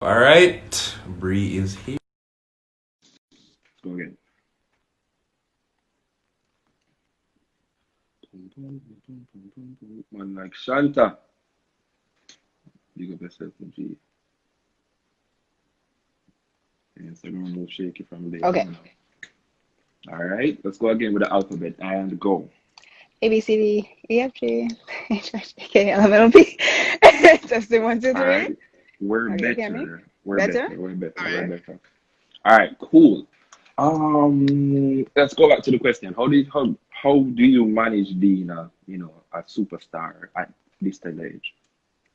All right, Bree is here. Let's go again. Man like Shanta. Big up yourself, G. And so don't remove shaky from there, Okay. you know. All right, let's go again with the alphabet and go. A B C D E F G H I J K L M N O P. Testing one, two, All three. right, we're Okay, can me? better. We're Better? better. We're better. All We're right. better. All right, cool. Let's go back to the question. How do you manage being a superstar at this tender age?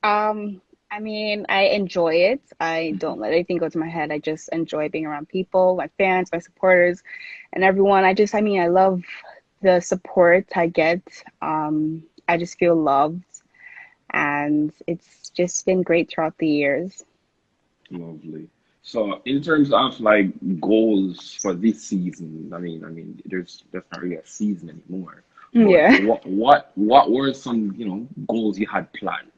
Um, I mean, I enjoy it. I Mhm. don't let anything go to my head. I just enjoy being around people, my fans, my supporters, and everyone. I mean, I love the support I get. I just feel loved, and it's just been great throughout the years. Lovely. So in terms of like goals for this season, I mean, there's not really a season anymore. But Yeah. what were some, goals you had planned?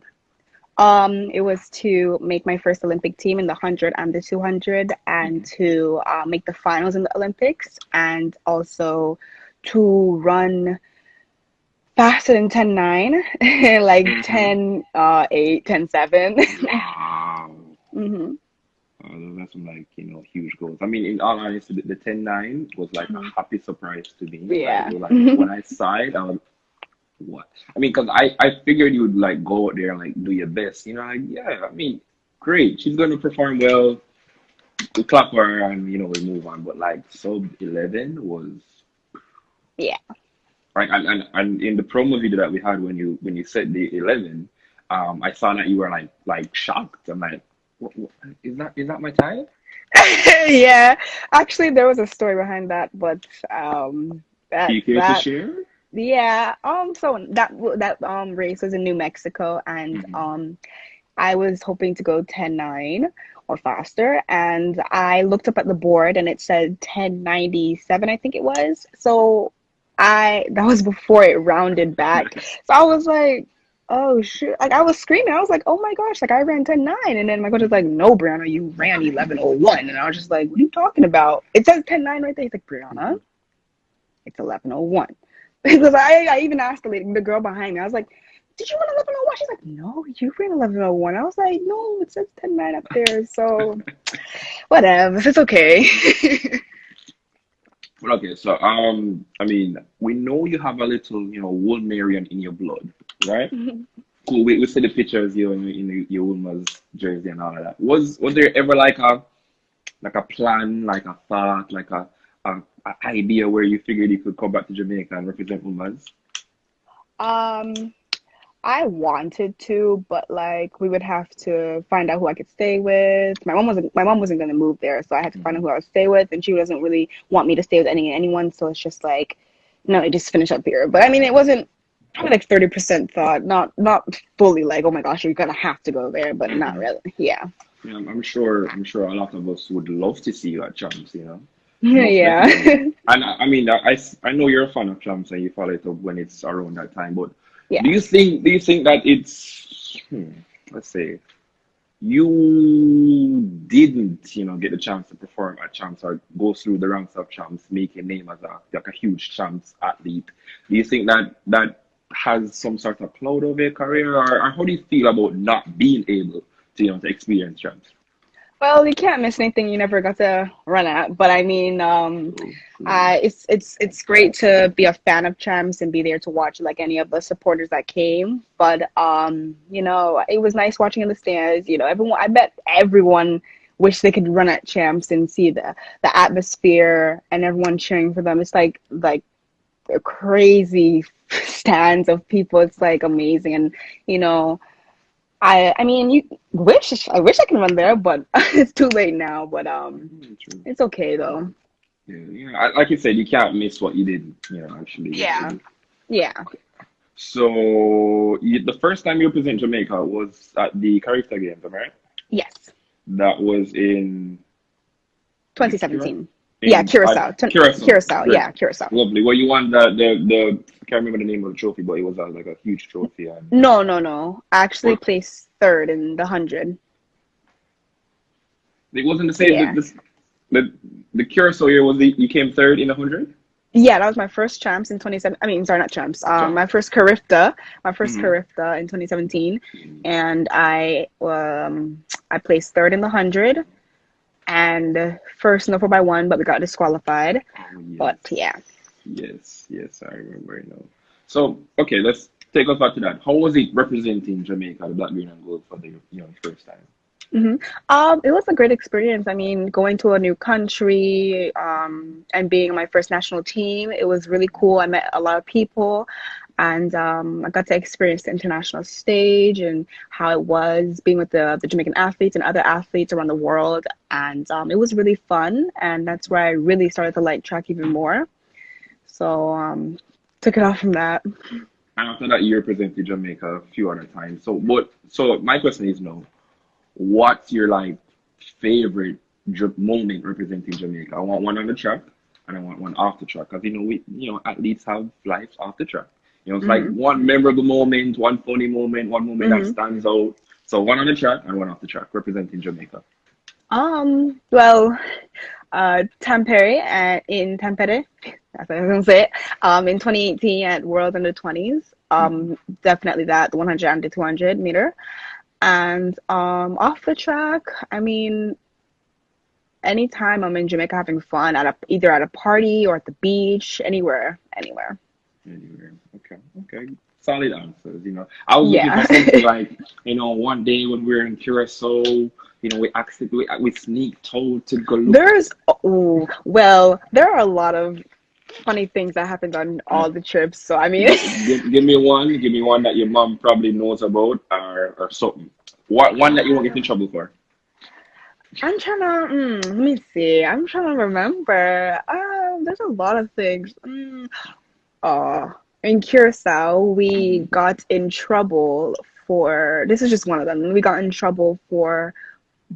It was to make my first Olympic team in the 100 and the 200, and Mhm. to make the finals in the Olympics, and also to run faster than 10:9, like Mhm. 10 8, 10:7. Wow. hmm That's some like, huge goals. I mean, in all honesty, the 10-9 was like a hmm happy surprise to me. Yeah. Like when I saw it, I was what? I mean, because I figured you would like go out there and like do your best. Like, yeah, I mean, great. She's going to perform well. We clap for her and, we move on. But like sub 11 was Yeah. right. And in the promo video that we had when you said the 11, I saw that you were like shocked. I'm like, what, is that my time? Yeah. Actually, there was a story behind that, but Do that you care to that share? yeah. So that race was in New Mexico, and Hmm. I was hoping to go 10:9 or faster, and I looked up at the board and it said 10:97, I think it was. So that was before it rounded back. So I was like, oh shoot. Like I was screaming. I was like, oh my gosh, like I ran 10:9. And then my coach was like, no, Brianna, you ran 11:01. And I was just like, what are you talking about? It says 10:9 right there. He's like, Brianna, it's 11:01. Because I even asked the girl behind me. I was like, "Did you run 11:01?" She's like, "No, you ran 11:01." I was like, "No, it says 10:9 up there." So whatever, it's okay. Well, okay, so I mean, we know you have a little, Wolmerian in your blood, right? Cool. We see the pictures you in your Wolmer's jersey and all of that. Was there ever like a plan, like a thought, like a idea where you figured you could come back to Jamaica and represent Wolmer's? um, I wanted to, but like we would have to find out who I could stay with. My mom wasn't gonna move there, so I had to find out Hmm. who I would stay with, and she doesn't really want me to stay with anyone. So it's just like, no, I just finish up here. But I mean, it wasn't probably like 30% thought, not fully like, oh my gosh, you're gonna have to go there, but not Hmm. really. Yeah. Yeah, I'm sure a lot of us would love to see you at Champs. Most Yeah. definitely. And I mean, I know you're a fan of Champs and you follow it up when it's around that time, but do Yeah. you think that it's let's say you didn't, get the chance to perform at Champs or go through the ranks of Champs, make a name as a huge Champs athlete. Do you think that has some sort of cloud over your career, or how do you feel about not being able to, to experience Champs? Well, you can't miss anything you never got to run at. But I mean, True, true. it's great to be a fan of Champs and be there to watch like any of the supporters that came. But it was nice watching in the stands. Everyone. I bet everyone wish they could run at Champs and see the atmosphere and everyone cheering for them. It's like a crazy stands of people. It's like amazing, and you know. I mean, I wish I can run there, but it's too late now. But True. it's okay though. Yeah, yeah. Like you said, you can't miss what you did, actually Yeah, do. yeah. So the first time you represent Jamaica was at the CARIFTA games, am I right? Yes, That was is it Cura? 2017. Yeah, In Curacao. Curacao. Curacao. Great. Yeah, Curacao. Lovely. Well, you won the I can't remember the name of the trophy, but it was like a huge trophy. And No, no, no. I actually well, placed third in the 100. It wasn't the same. Yeah. The Curacao year was you came third in 100. Yeah, that was my first champs in 27. I mean, sorry, not champs. Jump. My first CARIFTA, Mm-hmm. in 2017, and I placed third in the 100 and first in the 4x1, but we got disqualified. Oh, yes. But yeah. Yes, I remember now. So, okay, let's take us back to that. How was it representing Jamaica, the black, green, and gold for the first time? It was a great experience. I mean, going to a new country, and being on my first national team, it was really cool. I met a lot of people, and I got to experience the international stage and how it was being with the Jamaican athletes and other athletes around the world. And it was really fun, and that's where I really started to like track even more. So took it off from that. And after that, you represented Jamaica a few other times. So my question is now, what's your like favorite moment representing Jamaica? I want one on the track, and I want one off the track. Because athletes have lives off the track. It's like one memorable moment, one funny moment, one moment that stands out. So one on the track and one off the track representing Jamaica. Well, Tampere in Tampere, that's what I was gonna say. In 2018 at World Under 20s. Definitely that, the 100 and the 200 meter. And off the track, I mean, anytime I'm in Jamaica having fun either at a party or at the beach, anywhere. Anywhere. Okay. Solid answers. I was looking for something like, one day when we were in Curacao, we sneaked out to go look. There are a lot of funny things that happened on all the trips. So I mean, give me one that your mom probably knows about, or something. One that you won't get in trouble for. I'm trying to let me see. I'm trying to remember. There's a lot of things. In Curacao, we got in trouble for, this is just one of them. We got in trouble for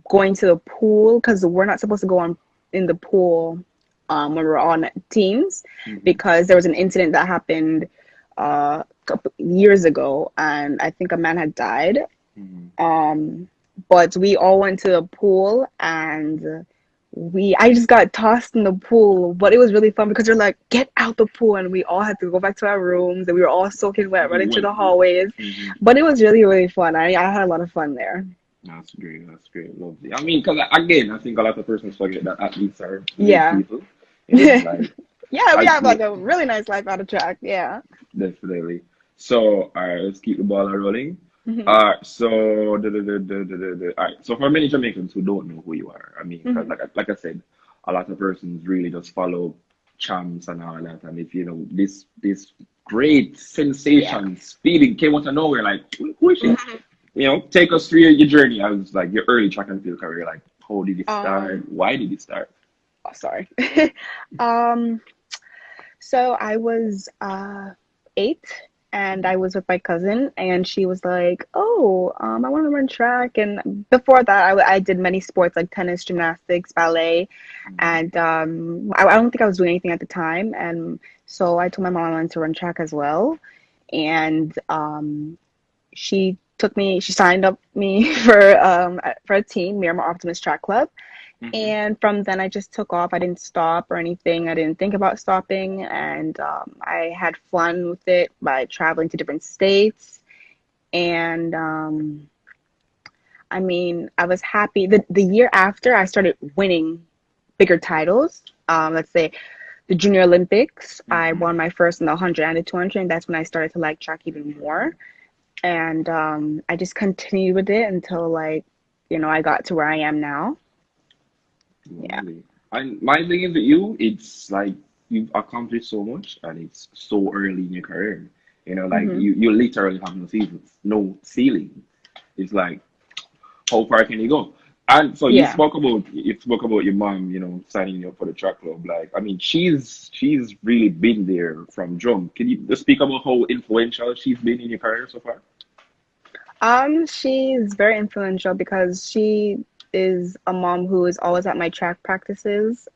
going to the pool because we're not supposed to go in the pool when we're on teams, because there was an incident that happened a couple years ago, and I think a man had died. But we all went to the pool, and I just got tossed in the pool, but it was really fun because they're like, get out the pool, and we all had to go back to our rooms, and we were all soaking wet running through the hallways. But it was really, really fun. I had a lot of fun there. That's great. Lovely. I mean, because again, I think a lot of persons forget that athletes are people. Like, yeah, we have like a really nice life out of track. Yeah, definitely. So, all right, let's keep the ball rolling. So all right. So for many Jamaicans who don't know who you are, I mean, 'cause like I said, a lot of persons really just follow champs and all that, and if this great sensation speeding came out of nowhere, like who is she? Take us through your journey. I was like your early track and field career. Like, how did it start? Why did it start? Oh, sorry. So I was 8. And I was with my cousin, and she was like, "Oh, I want to run track." And before that, I did many sports like tennis, gymnastics, ballet, and I don't think I was doing anything at the time. And so I told my mom I wanted to run track as well, and she signed up me for a team, Miramar Optimist Track Club. And from then I just took off. I didn't stop or anything. I didn't think about stopping. And I had fun with it by traveling to different states. And I mean, I was happy. The year after, I started winning bigger titles. Let's say the Junior Olympics. I won my first in the 100 and the 200. And that's when I started to like track even more. And I just continued with it until I got to where I am now. Yeah. And my thing is with you, it's like you've accomplished so much, and it's so early in your career. You literally have no ceiling. It's like, how far can you go? And so you spoke about your mom, signing you up for the track club. Like, I mean, she's really been there from jump. Can you just speak about how influential she's been in your career so far? She's very influential because she is a mom who is always at my track practices.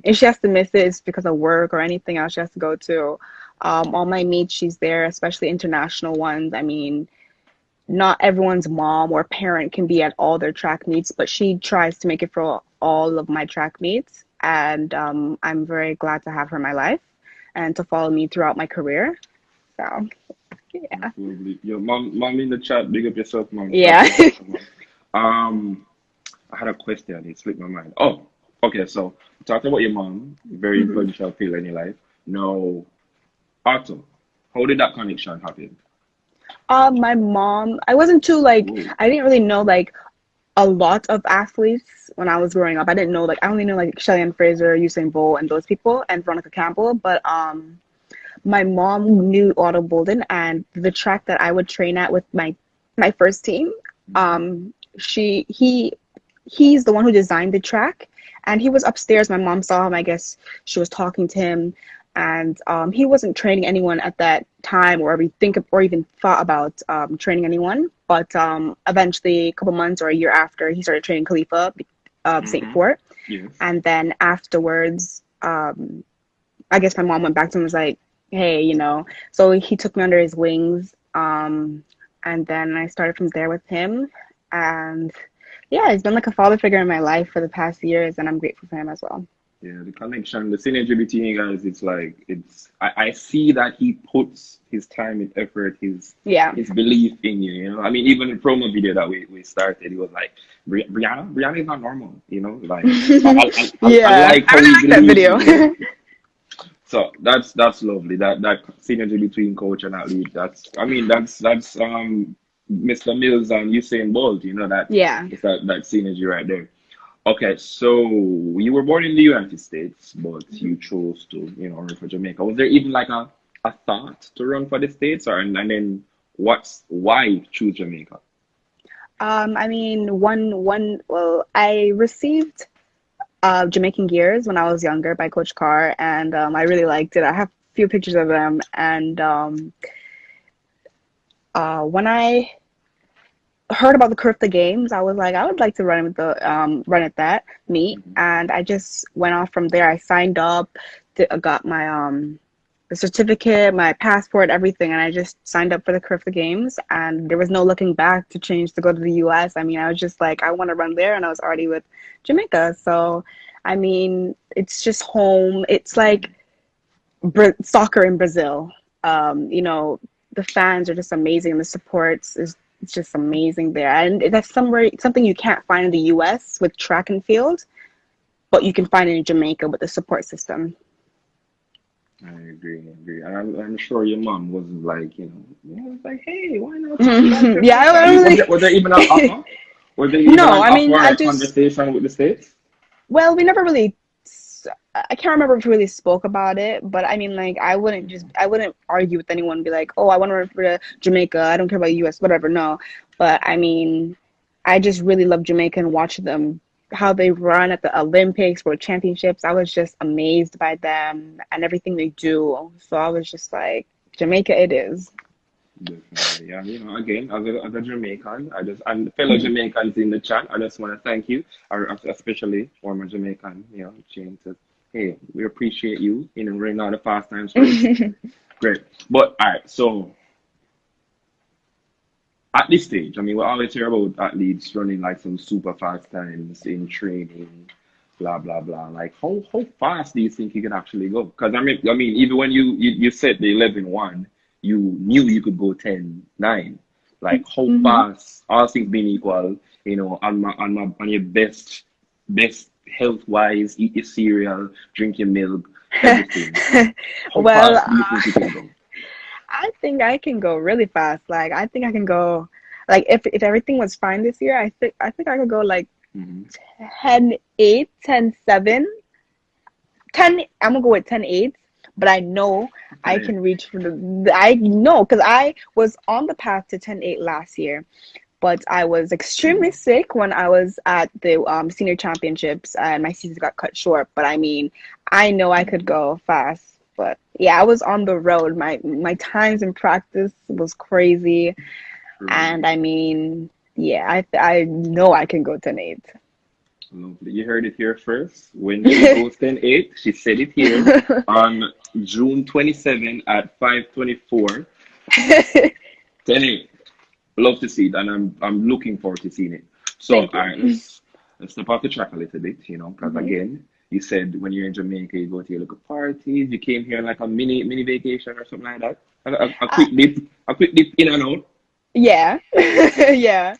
If she has to miss it, it's because of work or anything else she has to go to. All my meets, she's there, especially international ones. I mean, not everyone's mom or parent can be at all their track meets, but she tries to make it for all of my track meets. And I'm very glad to have her in my life and to follow me throughout my career. So, yeah. Absolutely. Your mom in the chat, big up yourself, mom. Yeah. I had a question, it slipped my mind. Oh, okay, so talking about your mom, very Mhm. influential figure in your life. Now, Otto, how did that connection happen? My mom, I wasn't too like, Ooh. I didn't really know like a lot of athletes when I was growing up. I didn't know like, I only knew like Shelly Fraser, Usain Bolt, and those people, and Veronica Campbell. But my mom knew Otto Bolden, and the track that I would train at with my first team, she he's the one who designed the track, and he was upstairs. My mom saw him. I guess she was talking to him, and he wasn't training anyone at that time, or even thought about training anyone. But eventually, a couple months or a year after, he started training Khalifa of St. Mm-hmm. Fort, Yes. and then afterwards, I guess my mom went back to him and was like, "Hey, you know." So he took me under his wings, and then I started from there with him, and yeah, he's been like a father figure in my life for the past years, and I'm grateful for him as well. Yeah, the connection, the synergy between you guys, it's like I see that he puts his time and effort, Yeah. his belief in you, you know. I mean, even the promo video that we started, he was like, Brianna is not normal, you know, like I Yeah, like I how really he like that believes video. in you. So that's lovely. That synergy between coach and athlete. That's Mr. Mills and Usain Bolt. You know that Yeah. it's that synergy right there. Okay, so you were born in the United States, but you chose to run for Jamaica. Was there even like a thought to run for the States, or and then why choose Jamaica? I mean, well, I received Jamaican Gears when I was younger by Coach Carr, and I really liked it. I have a few pictures of them, and when I heard about the CARIFTA games, I was like, I would like to run at that meet, Mhm. and I just went off from there. I signed up, got my the certificate, my passport, everything, and I just signed up for the CARIFTA games, and there was no looking back to change to go to the US. I mean, I was just like, I want to run there, and I was already with Jamaica, so I mean, it's just home. It's like soccer in Brazil. You know, the fans are just amazing. The supports is it's just amazing there, and that's something you can't find in the U.S. with track and field, but you can find it in Jamaica with the support system. I agree, I agree. And I'm sure your mom wasn't like, was like, hey, why not take you back to Yeah, Jamaica? I I mean, was really. there even an offer? Was there even No, an I offer mean, or I a just conversation with the States? well, we never really. I can't remember if we really spoke about it, but I mean, like, I wouldn't argue with anyone and be like, oh, I want to run for Jamaica. I don't care about the U.S., whatever. No, but I mean, I just really love Jamaica and watch them how they run at the Olympics, World Championships. I was just amazed by them and everything they do. So I was just like, Jamaica, it is. Definitely, yeah. Again, as a Jamaican, and fellow Jamaicans in the chat, I just want to thank you, or especially former Jamaican, Jane says, hey, we appreciate you, running out the fast times race. Great. But all right, so at this stage, I mean, we always hear about athletes running like some super fast times in training, blah blah blah. Like, how fast do you think you can actually go? Because I mean, even when you said the 11:1, you knew you could go 10:9. Like, how Hmm. fast, all things being equal, on your best health wise, eat your cereal, drink your milk, everything. How Well, fast do you think you can go? I think I can go really fast. Like I think I can go like if everything was fine this year, I think I could go like Hmm. 10:8, 10:7. 10 I'm gonna go with 10:8, but I know I Okay. can reach for I know because I was on the path to 10:8 last year, but I was extremely sick when I was at the senior championships and my season got cut short. But I mean, I know I could go fast. But yeah, I was on the road. My times in practice was crazy, True. and I mean, yeah, I know I can go 10:8. Lovely. You heard it here first. When she goes 10:8, she said it here on June 27 at 5:24. 10:8. love to see it, and I'm looking forward to seeing it. So, Thank all right, you. let's step off the track a little bit, because Hmm. again, you said when you're in Jamaica, you go to your local parties. You came here like a mini vacation or something like that. A Uh, quick dip in and out. yeah. Yeah.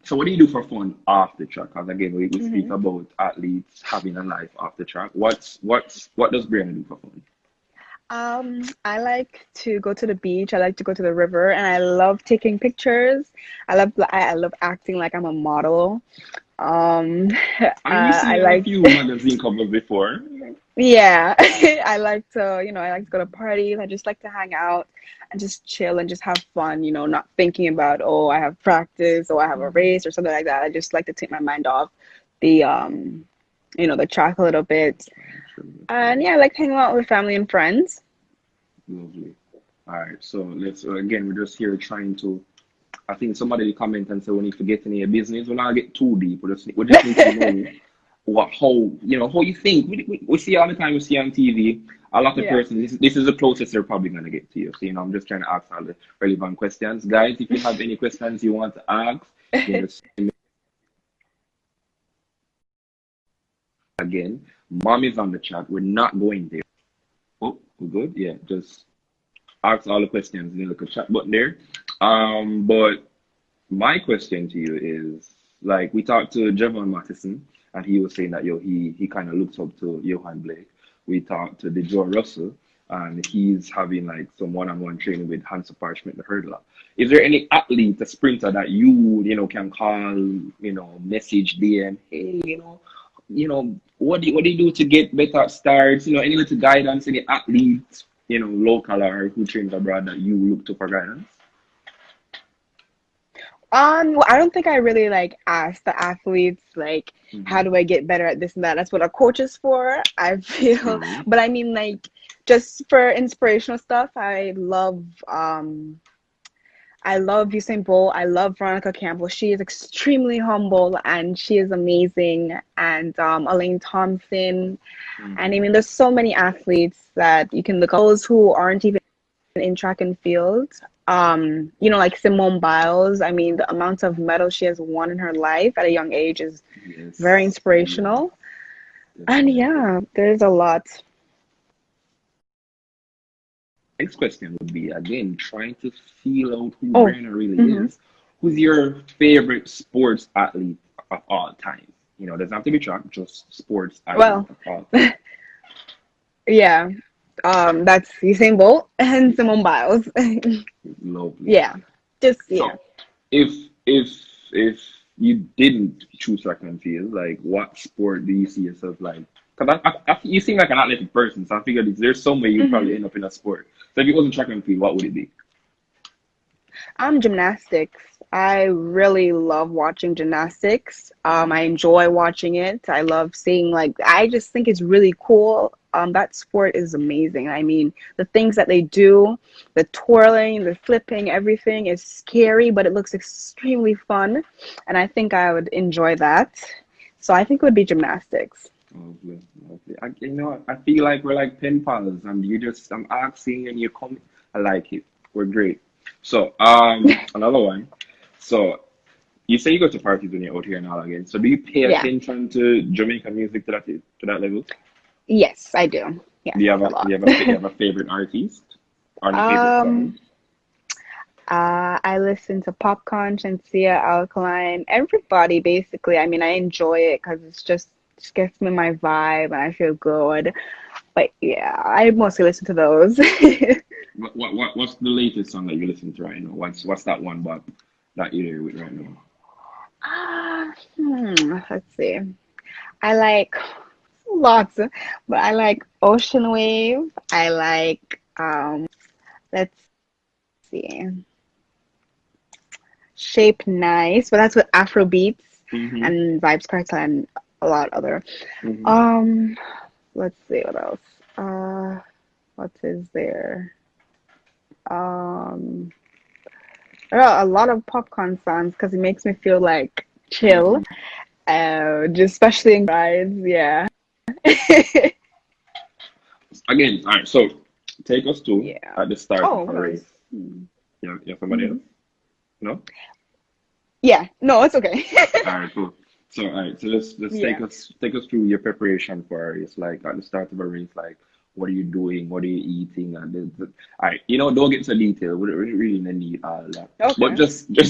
So, what do you do for fun off the track? Because again, we speak Hmm. about athletes having a life off the track. What does Brianna do for fun? I like to go to the beach. I like to go to the river, and I love taking pictures. I love acting like I'm a model. Um, I mean, we see I you on a like, few magazine covers before. yeah, I like to, I like to go to parties. I just like to hang out and just chill and just have fun, not thinking about, oh, I have practice or I have a Mhm. race or something like that. I just like to take my mind off the, the track a little bit. And yeah, I like hanging out with family and friends. Lovely. All right, so let's again, we're just here trying to. I think somebody will comment and say we need to get into your business. We're not get too deep. We just need to know how you think. We see all the time. We see on TV. A lot of Yeah. persons. This is the closest they're probably gonna get to you. So I'm just trying to ask all the relevant questions, guys. If you have any questions you want to ask, you know, again, mom is on the chat. We're not going there. Oh, we're good. Yeah, just ask all the questions in the little chat button there. But my question to you is like we talked to Javon Mattison and he was saying that he kind of looks up to Johan Blake. We talked to the Joe Russell and he's having like some one-on-one training with Hansa Parchment, the hurdler. Is there any athlete, a sprinter that can call, message DM, hey, what do you do to get better starts? Any little guidance, any athletes, local or who trains abroad that you look to for guidance? Well, I don't think I really like ask the athletes like how Hmm. do I get better at this and that. That's what a coach is for, I feel. True. But I mean like just for inspirational stuff, I love Usain Bolt. I love Veronica Campbell. She is extremely humble and she is amazing. And Elaine Thompson. And I Hmm. mean, there's so many athletes that you can look at. Those who aren't even in track and field. Like Simone Biles. I mean, the amount of medals she has won in her life at a young age is very Yes. Yeah, inspirational. And definitely. yeah, there's a lot. Next question would be again trying to feel out who Oh, Brianna really hmm is. Who's your favorite sports athlete of all time? Doesn't have to be track, just sports athlete well, of all time. yeah. That's Usain Bolt and Simone Biles. Lovely. Yeah, just yeah. So if if if you didn't choose track and field, like what sport do you see yourself like? Because you seem like an athletic person, so I figured there's some way you'd hmm probably end up in a sport. So if it wasn't track and field, what would it be? Gymnastics. I really love watching gymnastics. I Wow. enjoy watching it. I love seeing I just think it's really cool. That sport is amazing. I mean, the things that they do, the twirling, the flipping, everything is scary, but it looks extremely fun, and I think I would enjoy that. So I think it would be gymnastics. Lovely, lovely. I feel like we're like pen pals, and I'm asking and you come. I like it. We're great. So, another one. So, you say you go to parties when you're out here and all again. So, do you pay Yeah. attention to Jamaican music to that level? Yes, I do. Do Yes, you have a a do lot. you have a fa- you have a favorite artist or any favorite song? um, I listen to Popcorn, Shensia, Alkaline, everybody basically. I mean, I enjoy it because just gets me my vibe and I feel good. But yeah, I mostly listen to those. What's the latest song that you listen to right now? What's that one but that you're here with right now? Let's see. I like lots, but I like Ocean Wave. I like let's see, Shape Nice, but that's with Afro beats Mm-hmm. and Vibes Cartel and a lot other. Mm-hmm. Um, let's see what else. Uh, what is there? Um, there are a lot of popcorn songs because it makes me feel like chill. Mm-hmm. Just especially in rides. Yeah. Again, all right. So take us to Yeah. at the start of Oh, a hold on. race. Yeah, somebody else. No? Yeah, no, it's okay. All right, cool. So, all right, so let's Yeah. take us through your preparation for a race. Like at the start of a race, like what are you doing? What are you eating? And all right, don't get so detailed. We don't really need all that. But Okay. just let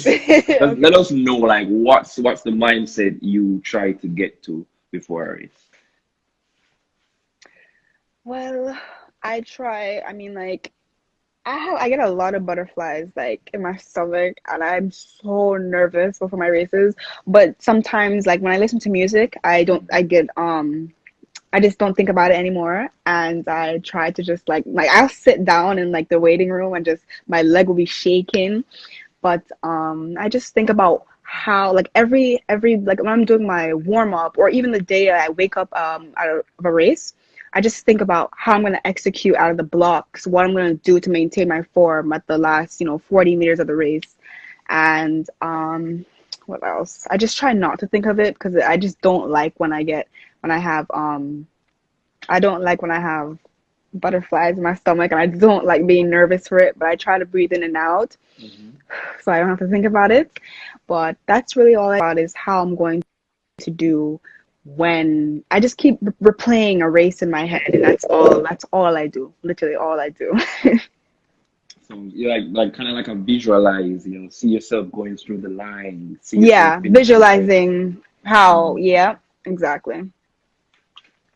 Okay. us know like what's the mindset you try to get to before a race. Well, I mean, like, I get a lot of butterflies like in my stomach, and I'm so nervous before my races. But sometimes, like when I listen to music, I just don't think about it anymore, and I try to just like I'll sit down in like the waiting room and just my leg will be shaking. But I just think about how like every like when I'm doing my warm up or even the day I wake up out of a race, I just think about how I'm going to execute out of the blocks, what I'm going to do to maintain my form at the last 40 meters of the race. And what else? I just try not to think of it because I just don't like when I have I don't like when I have butterflies in my stomach, and I don't like being nervous for it, but I try to breathe in and out Hmm. so I don't have to think about it. But that's really all I about is how I'm going to do when I just keep replaying a race in my head, and that's all I do. Literally all I do. So you like kind of like a visualize, see yourself going through the line, see yourself Yeah, finishing it. visualizing how, Mm. yeah, exactly.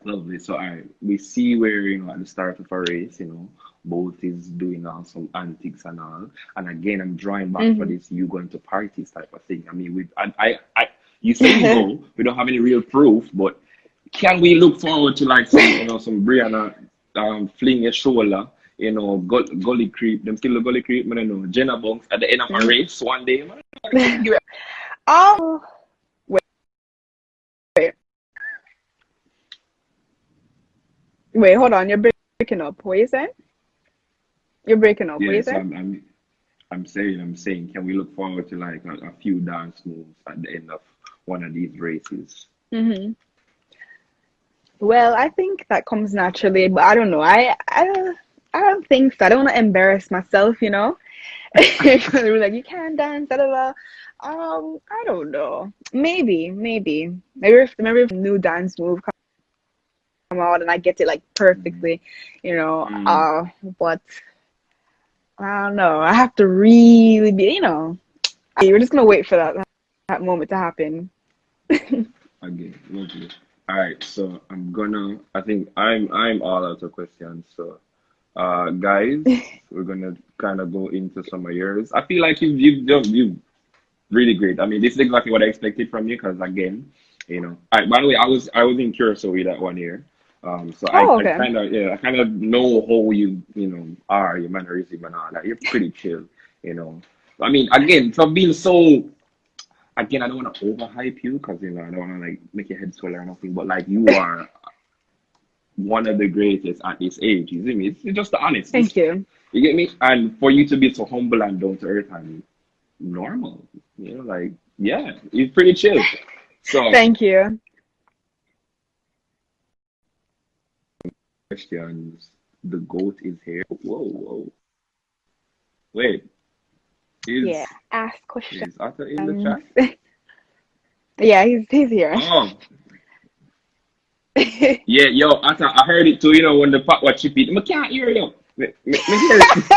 Lovely. So, all right, we see where, at the start of a race, both is doing some antics and all. And again, I'm drawing back for Hmm. this you going to parties type of thing. I mean, you say you go, we don't have any real proof, but can we look forward to like some Brianna fling a shoulder, gully creep, them still the gully creep, I don't know, Jenna bunks at the end of a race one day, man. Oh, wait, wait, wait, hold on. You're breaking up. What are you saying? You're breaking up. What are Yeah, you so saying? I'm saying, can we look forward to like a few dance moves at the end of one of these races? Hmm. Well, I think that comes naturally, but I don't know. I don't think so. I don't want to embarrass myself, you know? They were like, you can't dance, da da da. I don't know. Maybe if a new dance move come out and I get it like Mm. perfectly, you know. Mm, But I don't know. I have to really be, we're just gonna wait for that moment to happen. again, lovely. All right, so I think I'm all out of questions. So, guys, we're gonna kind of go into some of yours. I feel like you've really great. I mean, this is exactly what I expected from you because again, by the way, I was in Curacao that one year. So I, Oh, I okay. kind of I kind of know how you are your mannerism and all that. You're pretty chill, you know. I mean, again, for being so again, I don't want to overhype you because I don't want to like make your head swell or nothing. But like you are one of the greatest at this age. You see me? It's just the honest. Thank you. You get me? And for you to be so humble and down to earth and normal, like yeah, it's pretty chill. So Thank you. questions. The goat is here. Whoa, whoa. Wait, Yeah. is Ask questions. is Atta in the chat? Yeah, he's here. Oh, yeah, yo, Atta, I heard it too. When the pot was chippy, I can't hear you. Me hear it.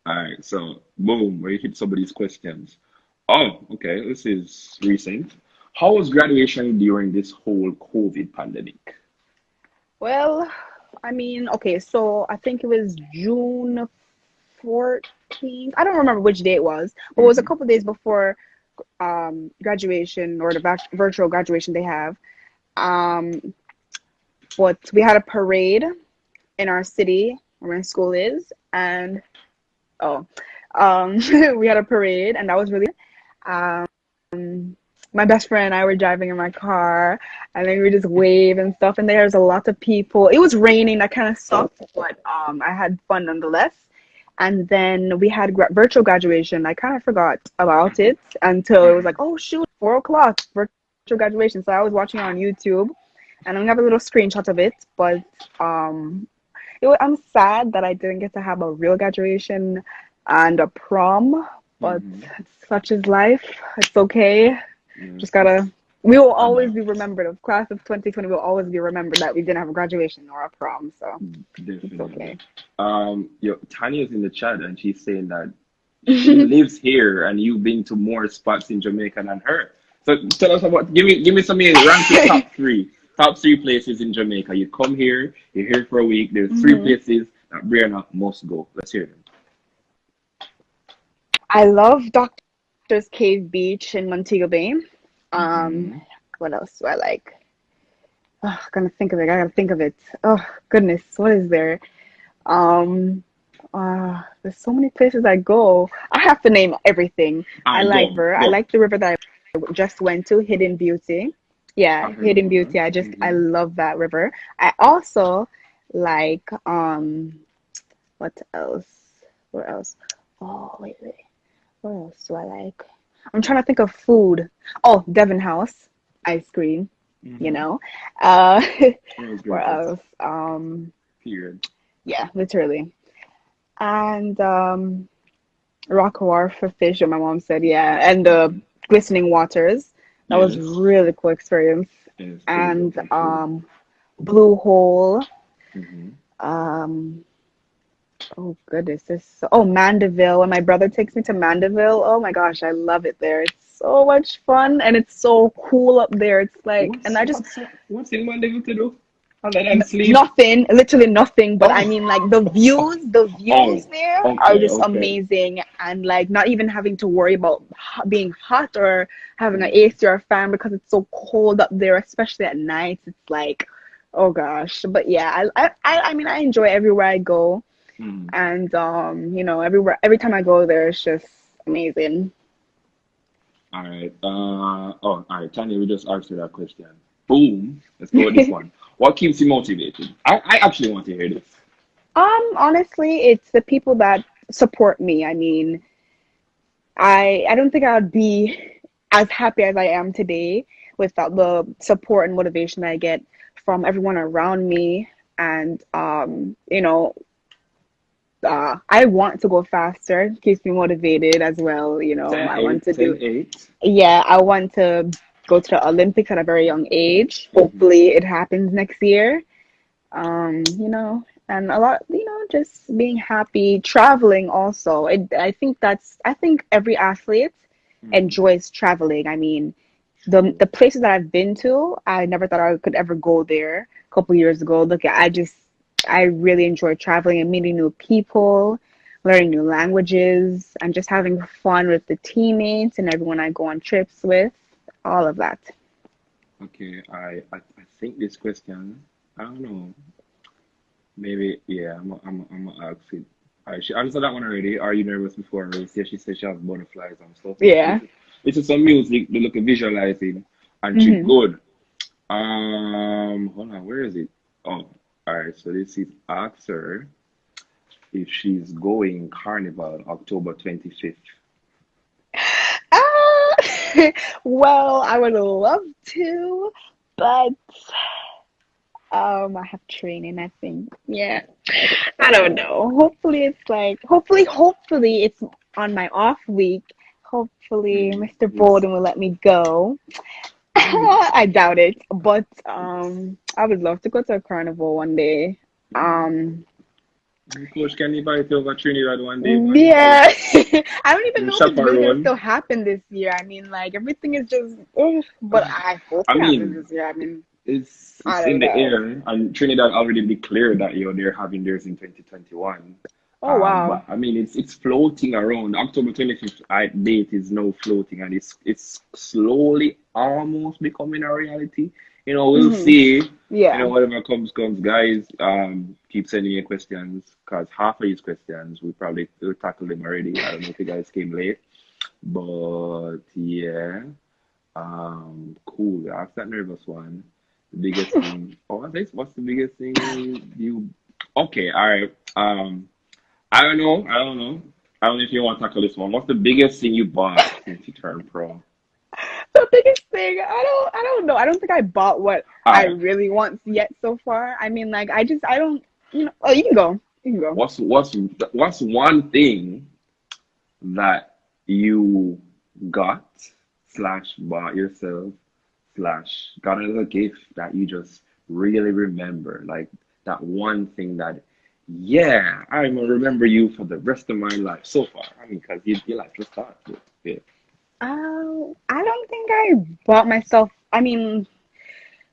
All right, so boom, we hit some of these questions. Oh, okay, this is recent. How was graduation during this whole COVID pandemic? Well, I mean, okay, so I think it was June 14th. I don't remember which day it was, but it was a Mm-hmm. couple days before graduation or the virtual graduation they have. Um, but we had a parade in our city where my school is, and oh, we had a parade, and that was really um my best friend and I were driving in my car, and then we just wave and stuff, and there's a lot of people. It was raining, that kind of sucked, but I had fun nonetheless. And then we had virtual graduation. I kind of forgot about it until it was like, oh shoot, 4 o'clock, virtual graduation. So I was watching it on YouTube, and I have a little screenshot of it, but I'm sad that I didn't get to have a real graduation and a prom, but Mm-hmm. such is life. It's okay. Yes, Just gotta. We will always be adapt. remembered. The class of 2020 will always be remembered that we didn't have a graduation or a prom, so it's Definitely. okay. Tanya's in the chat and she's saying that she lives here and you've been to more spots in Jamaica than her. So tell us about give me some rank your top three places in Jamaica. You come here, you're here for a week. There's three hmm places that Brianna must go. Let's hear them. I love Doctor's Cave Beach in Montego Bay. Um, Mm-hmm. what else do I like? Oh, gonna think of it. I gotta think of it. Oh goodness, what is there? Um, there's so many places I go. I have to name everything. All I right, like go, river. I go. like the river that I just went to, Hidden Beauty. I Yeah, heard Hidden about that. Beauty. I Mm-hmm. love that river. I also like what else? Where else? Oh wait. What else do I like? I'm trying to think of food. Oh, Devon House ice cream. You Mm-hmm. know. Uh, That was where gracious. else? Period. Yeah, literally. And Rock Wharf for fish, what my mom said, yeah. And the Mm-hmm. glistening waters. That was Yes. really cool experience. Yes, pretty And dope actually. Blue Hole. Mm-hmm. Um, oh goodness, oh, Mandeville. When my brother takes me to Mandeville, oh my gosh, I love it there. It's so much fun and it's so cool up there. It's like, and I just What's in Mandeville to do? Other than sleep? nothing, literally nothing. But I Oh, mean, like the views oh, there are okay, just okay. amazing, and like not even having to worry about being hot or having an Mm, AC or a fan because it's so cold up there, especially at night. It's like, oh gosh. But yeah, I mean, I enjoy everywhere I go, mm. and every time I go there, it's just amazing. All right. All right, Tanya, we just answered that question. Boom. Let's go with this one. What keeps you motivated? I actually want to hear this. Honestly, it's the people that support me. I mean, I don't think I would be as happy as I am today without the support and motivation I get from everyone around me. And I want to go faster, keeps me motivated as well. I want 10-8, to do, 10-8. yeah, I want to go to the Olympics at a very young age. Mm-hmm. Hopefully, it happens next year. And a lot, just being happy, traveling also. I think every athlete Mm-hmm. enjoys traveling. I mean, the places that I've been to, I never thought I could ever go there a couple years ago. I really enjoy traveling and meeting new people, learning new languages, and just having fun with the teammates and everyone I go on trips with, all of that. Okay, I think this question, I don't know. Maybe, yeah, I'm gonna ask it. All right, she answered that one already. Are you nervous before a race? Yeah, she said she has butterflies and stuff. So Yeah. this is some music to look at visualizing, and she hmm good. Hold on, where is it? Oh, all right. So this is ask her if she's going Carnival October 25th. Ah, well, I would love to, but I have training, I think. Yeah. I don't know. Hopefully it's on my off week. Hopefully Mr. It's Borden will let me go. mm, I doubt it, but it's I would love to go to a carnival one day. mm. Um Coach, can you invite over Trinidad one day, man? yeah. I don't even You know if it's really gonna chaperone. still happen this year. I mean, like everything is just ugh, but I hope I it happens mean, this year. I mean, I it's don't in the know. air, and Trinidad already declared that they're having theirs in 2021. Oh wow. But I mean it's floating around. October 25th date is now floating, and it's slowly almost becoming a reality. We'll hmm see. Yeah. Whatever comes, guys. Keep sending your questions, because half of these questions we'll tackle them already. I don't know if you guys came late, but yeah. Cool. Ask that nervous one. The biggest thing. Oh, what's the biggest thing you? Okay, all right. I don't know. I don't know. I don't know if you want to tackle this one. What's the biggest thing you bought since you turned pro? The biggest thing, I don't know. I don't think I bought what All I right. really want yet so far. I mean, like I don't. Oh, you can go. You can go. What's one thing? that you got slash bought yourself slash got as a gift that you just really remember? Like that one thing that, yeah, I'm gonna remember you for the rest of my life so far. I mean, because your life just started. Yeah. I don't think I bought myself. I mean,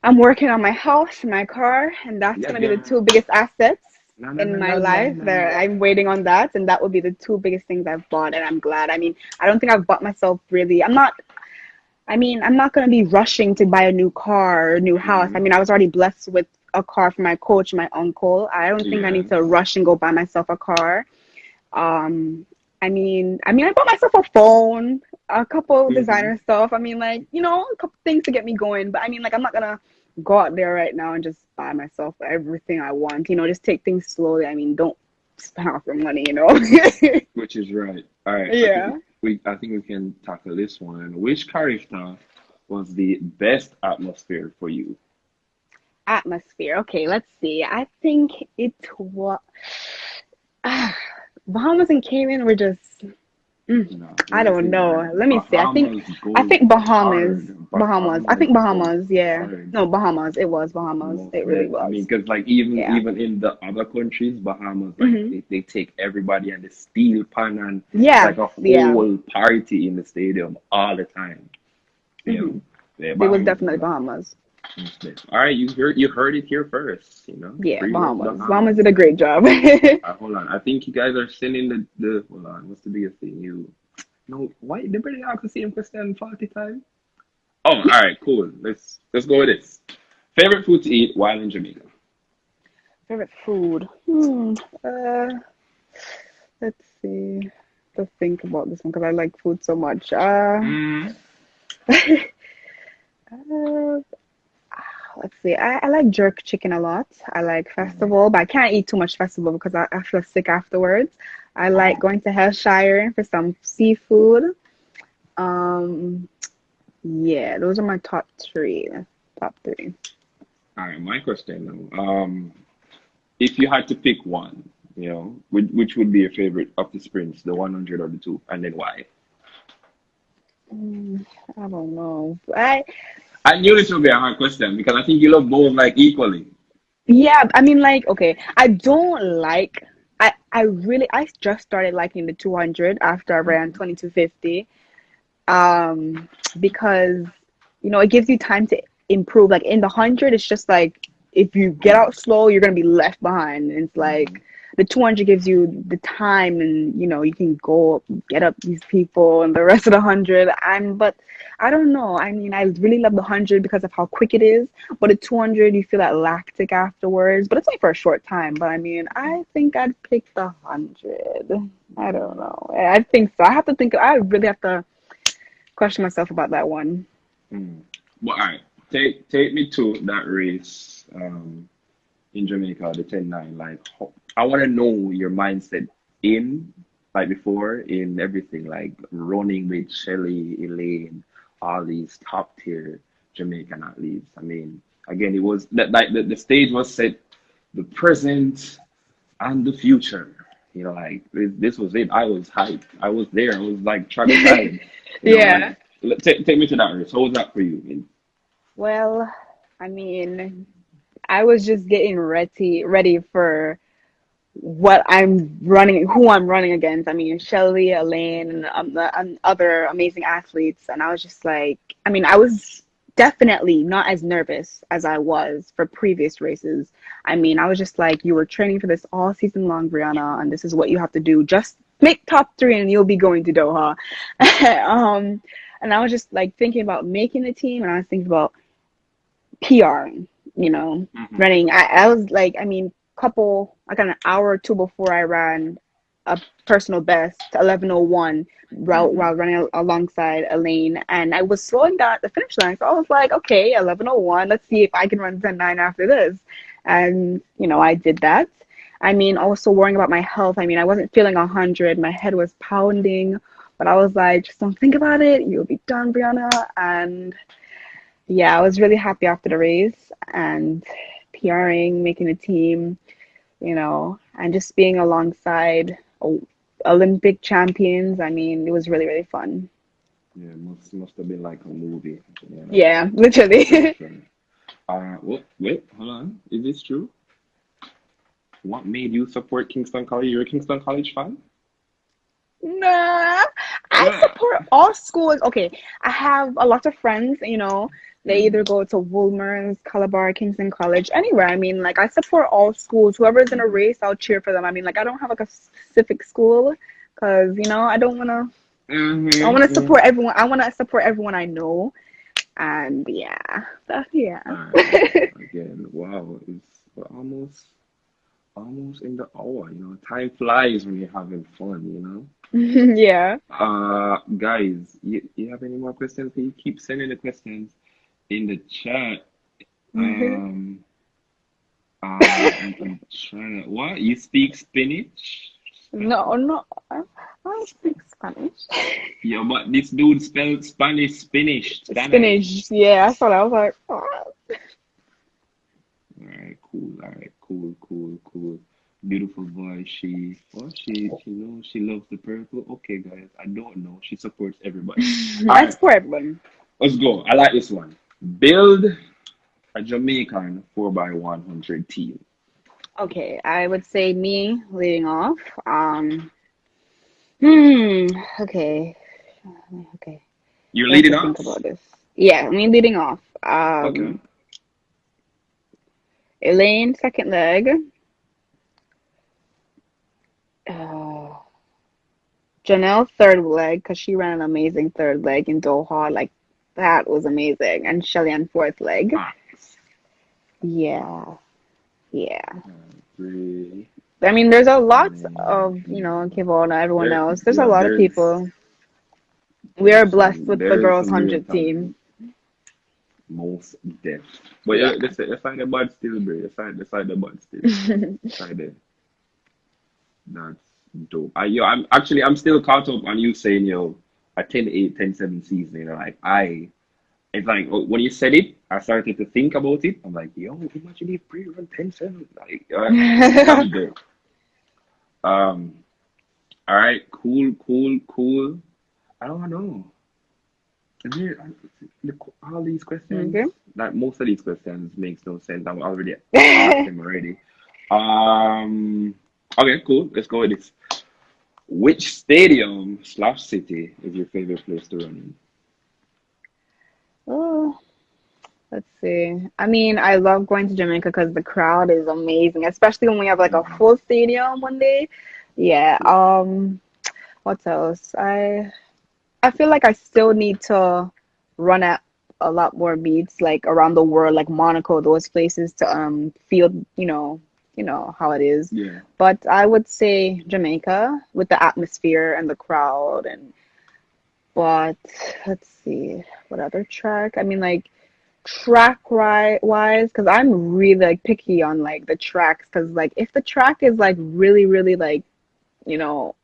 I'm working on my house, my car, and that's Yeah, gonna be the yeah. two biggest assets No, no, in no, my no, no, life. no. That I'm waiting on that, and that would be the two biggest things I've bought, and I'm glad. I mean, I don't think I've bought myself really. I'm not. I mean, I'm not gonna be rushing to buy a new car or a new house. I Mm-hmm. mean, I was already blessed with a car from my coach, my uncle. I don't think I need to Yes. rush and go buy myself a car. Um, I bought myself a phone, a couple Mm-hmm. designer stuff. I mean, like, a couple things to get me going. But I mean, like, I'm not gonna go out there right now and just buy myself everything I want. Just take things slowly. I mean, don't spend off your money. Which is right. All right. I think Yeah. I think we can tackle this one. Which character was the best atmosphere for you? Atmosphere. Okay, let's see. I think it was Bahamas and Cayman were just. Mm, No, I wait don't till you hear know. Let me see. I think Bahamas I goes think Bahamas. hard. Bahamas. I Bahamas think goes Bahamas, yeah. hard. No, Bahamas. It was Bahamas. Most It really dead. I mean, was. because like Yeah. even in the other countries, Bahamas, like Hmm. they take everybody and they steel pan, and it's Yeah. like a Yeah. whole party in the stadium all the time. You Hmm. know, yeah, It was Bahamas is definitely like Bahamas. most dead. All right, you heard it here first. Yeah, Free love Bahamas. Bahamas Bahamas. did a great job. Hold on, I think you guys are sending the hold on. What's the biggest thing you? No, why they better ask the same question 40 times? Oh, all right, cool. Let's go with this. Favorite food to eat while in Jamaica? Favorite food. Uh, let's see. To think about this one because I like food so much. Mm. Uh, let's see. I like jerk chicken a lot. I like Mm. festival, but I can't eat too much festival because I feel sick afterwards. I like Oh, going to Hellshire for some seafood. Um, yeah, those are my top three. Top three. all right. My question now. If you had to pick one, which would be your favorite of the sprints, the 100 or the two, and then why? I don't know. I knew this would be a hard question because I think you love both like equally. Yeah, I mean, like, okay, I don't like. I just started liking the 200 after I ran Hmm. 2250. Because it gives you time to improve. Like in the 100, it's just like if you get out slow, you're gonna be left behind. And it's Hmm. like the 200 gives you the time, and you can go up, get up these people, and the rest of the 100. But I don't know. I mean, I really love the 100 because of how quick it is. But the 200, you feel that lactic afterwards. But it's only for a short time. But I mean, I think I'd pick the 100. I don't Hmm. know. I think so. I have to think. I really have to question myself about that one. Hmm. Well, all right. Take me to that race in Jamaica, the 10-9. Like, I want to know your mindset in, like before, in everything, like running with Shelly, Elaine, all these top tier Jamaican athletes. I mean, again, it was that like the stage was set, the present and the future. Like this was it. I was hyped. I was there. I was like track side. Like Yeah. take me to that race. How was that for you? Well, I mean, I was just getting ready for who I'm running against. I mean, Shelly, Elaine, and other amazing athletes. And I was just like, I mean, I was definitely not as nervous as I was for previous races. I mean, I was just like, you were training for this all season long, Brianna, and this is what you have to do. Just make top three and you'll be going to Doha. And I was just like thinking about making the team, and I was thinking about PRing, Hmm. running. I was like, I mean, like an hour or two before I ran a personal best, 11:01 route Hmm. while running alongside Elaine, and I was slowing down at the finish line. So I was like, okay, 11:01. Let's see if I can run 10:9 after this, and I did that. I mean, also worrying about my health. I mean, I wasn't feeling 100. My head was pounding, but I was like, just don't think about it. You'll be done, Brianna, and yeah, I was really happy after the race and PRing, making a team, and just being alongside Olympic champions. I mean, it was really, really fun. Yeah, must have been like a movie. You know, Yeah, for literally. sure. Wait, hold on. Is this true? What made you support Kingston College? You're a Kingston College fan? Nah, I Ah. support all schools. Okay, I have a lot of friends, they either Mm, go to Woolmer's, Calabar, Kingston College, anywhere. I mean, like, I support all schools. Whoever's in a mhm, race, I'll cheer for them. I mean, like, I don't have like a specific school because, I want to mhm. support everyone. I want to support everyone I know. And yeah, yeah. All right. Again, wow, it's almost in the hour. Time flies when you're having fun. Yeah. Guys, you have any more questions? Can you keep sending the questions in the chat? Um, I'm trying to. What? You speak Spanish? No, no, I don't speak Spanish. Yeah, but this dude spelled Spanish. Spinach. Yeah, I thought I was like, oh. All right, cool. All right, cool, cool, cool. Beautiful boy. She knows she loves the purple. Okay, guys, I don't know. She supports everybody. All I right, support everyone. let's go. I like this one. Build a Jamaican 4x100 team. Okay, I would say me leading off. Hmm. Okay. Okay. You're I have leading to think off. about this. Yeah, me leading off. Okay. Elaine second leg. Uh, Janelle third leg because she ran an amazing third leg in Doha. Like that was amazing. And Shelly fourth leg. Facts. Yeah. Yeah. Three. I mean, there's a lot And of, Kivona, everyone there, else. There's a yeah, lot of there's people. We are blessed with the there's girls' some real 100 talent. team. Most deaf. But Yeah. yeah, let's find the bud still, bro. Let's find the bud still. Side there. That's dope. I'm still caught up on you saying, a 10-8, 10-7 season. It's like when you said it, I started to think about it. I'm like, imagine if pre run 10-7. Like, that's dope. Um, all right, cool, cool, cool. I don't know. Is there, all these questions, Okay. like most of these questions makes no sense. I've already asked them already. Um, okay, cool. Let's go with this. Which stadium/city is your favorite place to run Oh, let's see. I mean, I love going to Jamaica because the crowd is amazing, especially when we have like a in? full stadium one day. Yeah. What else? I feel like I still need to run at a lot more beats like around the world, like Monaco, those places to feel, how it is. Yeah. But I would say Jamaica with the atmosphere and the crowd and but let's see what other track. I mean like wise because I'm really like picky on like the tracks because like if the track is like really really like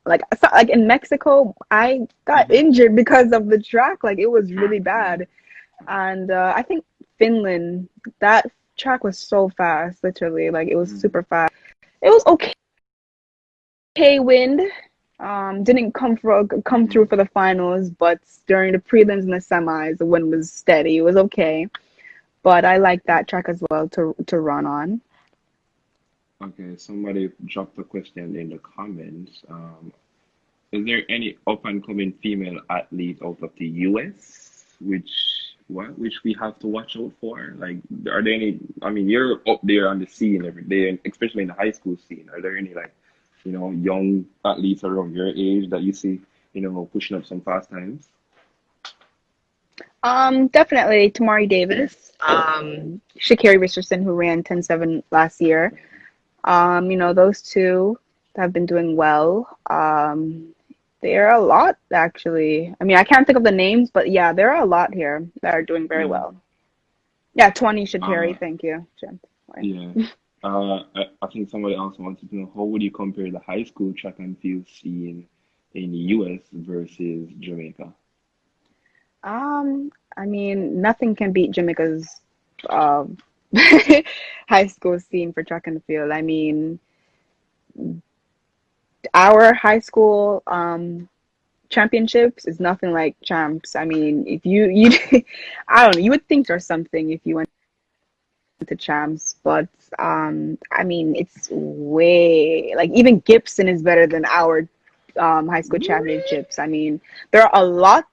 like like in Mexico, I got Hmm. injured because of the track. Like it was really bad. And I think Finland, that track was so fast, literally. Like it was Hmm. super fast. It was okay wind. Didn't come through Hmm. for the finals, but during the prelims and the semis, the wind was steady. It was okay. But I like that track as well to run on. Okay, somebody dropped a question in the comments. Is there any up and coming female athlete out of the US which we have to watch out for? Like, are there any? I mean, you're up there on the scene every day, and especially in the high school scene. Are there any like, young athletes around your age that you see, pushing up some fast times? Definitely Tamari Davis. Sha'Carri Richardson, who ran 10-7 last year. Those two have been doing well. There are a lot actually. I mean, I can't think of the names, but yeah, there are a lot here that are doing very Yeah. well. Yeah, 20 Uh, Sha'Carri, thank you, Jen. yeah. I think somebody else wanted to know how would you compare the high school track and field scene in the US versus Jamaica? I mean, nothing can beat Jamaica's um high school scene for track and field. I mean, our high school championships is nothing like champs. I mean, if you I don't know, you would think or something if you went to champs, but I mean, it's way like even Gibson is better than our high school championships. I mean, there are a lot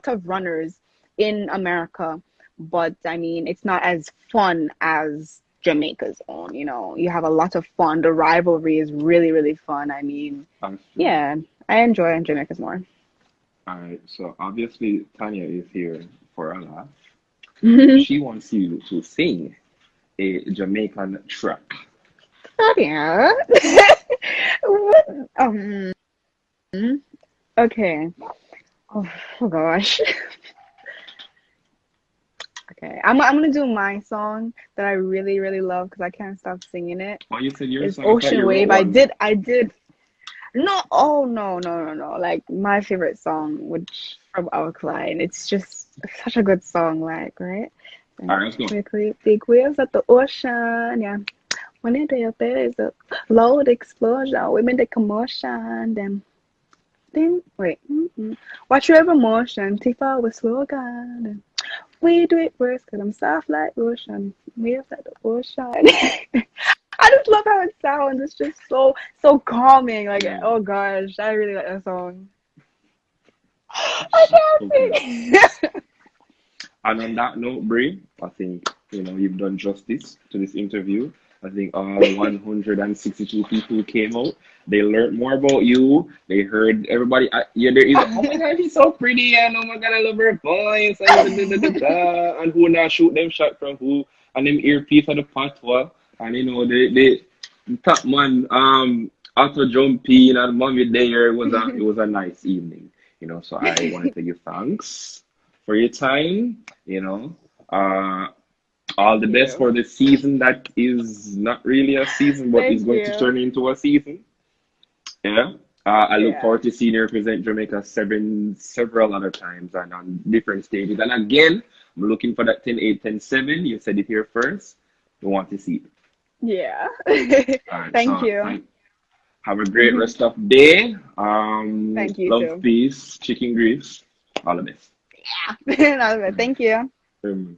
of runners in America, but I mean, it's not as fun as Jamaica's own, you know. You have a lot of fun. The rivalry is really, really fun. I mean, I'm sure. yeah, I enjoy Jamaica's more. All right. So obviously Tanya is here for a laugh. Oh She wants you to sing a Jamaican track. yeah. um, okay. Oh gosh. Okay. I'm gonna do my song that I really, really love because I can't stop singing it. Oh, you said your It's song. I thought Ocean you wrote Wave. one. I did. No, oh no, no, no, no. Like my favorite song, which from our client. It's just such a good song, like, right? All right, let's go. Big waves at the ocean, yeah. When it there is a loud explosion, women the commotion, them thing. Wait, watch your every motion, Tifa with slogan. We do it worse because I'm soft like ocean, waves at the ocean. I just love how it sounds. It's just so calming. Like, Yeah. oh gosh, I really like that song. She's so I good. can't sing. And on that note, Brie, I think you've done justice to this interview. I think all 162 people came out. They learned more about you. They heard everybody. Yeah, there is. Oh my God, she's so pretty, and oh my God, I love her voice. And, and who now shoot them shot from who? And them earpiece of the patois. And the top man after jumping and mommy there. It was a nice evening. So I wanted to give thanks for your time. All the Thank best you. for the season that is not really a season, but is Thank going to you. turn into a season. Yeah. I look Yeah. forward to seeing you represent Jamaica several other times and on different stages. And again, I'm looking for that 10-8, 10-7. You said it here first. We want to see it. Yeah. All right. Thank So you. have a great rest of the day. Thank you Love, too. peace, chicken grease. All the best. Thank you. Um,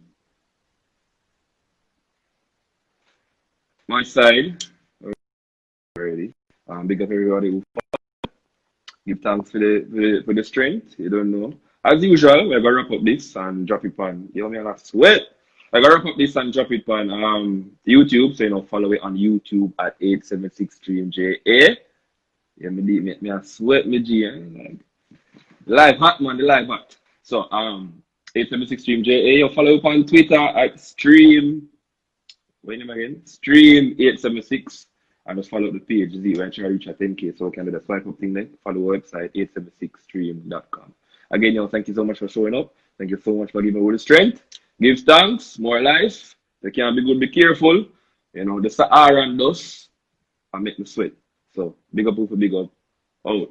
my side already. Big up everybody who give thanks for the strength. You don't know. As usual, we're gonna wrap up this and drop it on. You know me, I'm not sweat. We're gonna wrap up this and drop it on YouTube. So follow it on YouTube at 876stream JA. Yeah, me I sweat me G. Like, live hot man, the live hot. So 876stream JA. You follow up on Twitter at stream. Wait name again. Stream 876. And just follow up the page. See when I try to reach a 10K. So we can do the swipe up thing there. Follow our website 876stream.com. Again, thank you so much for showing up. Thank you so much for giving me the strength. Give thanks, more life. They can't be good, be careful. The Sahara and dust and make me sweat. So big up, big up. Out.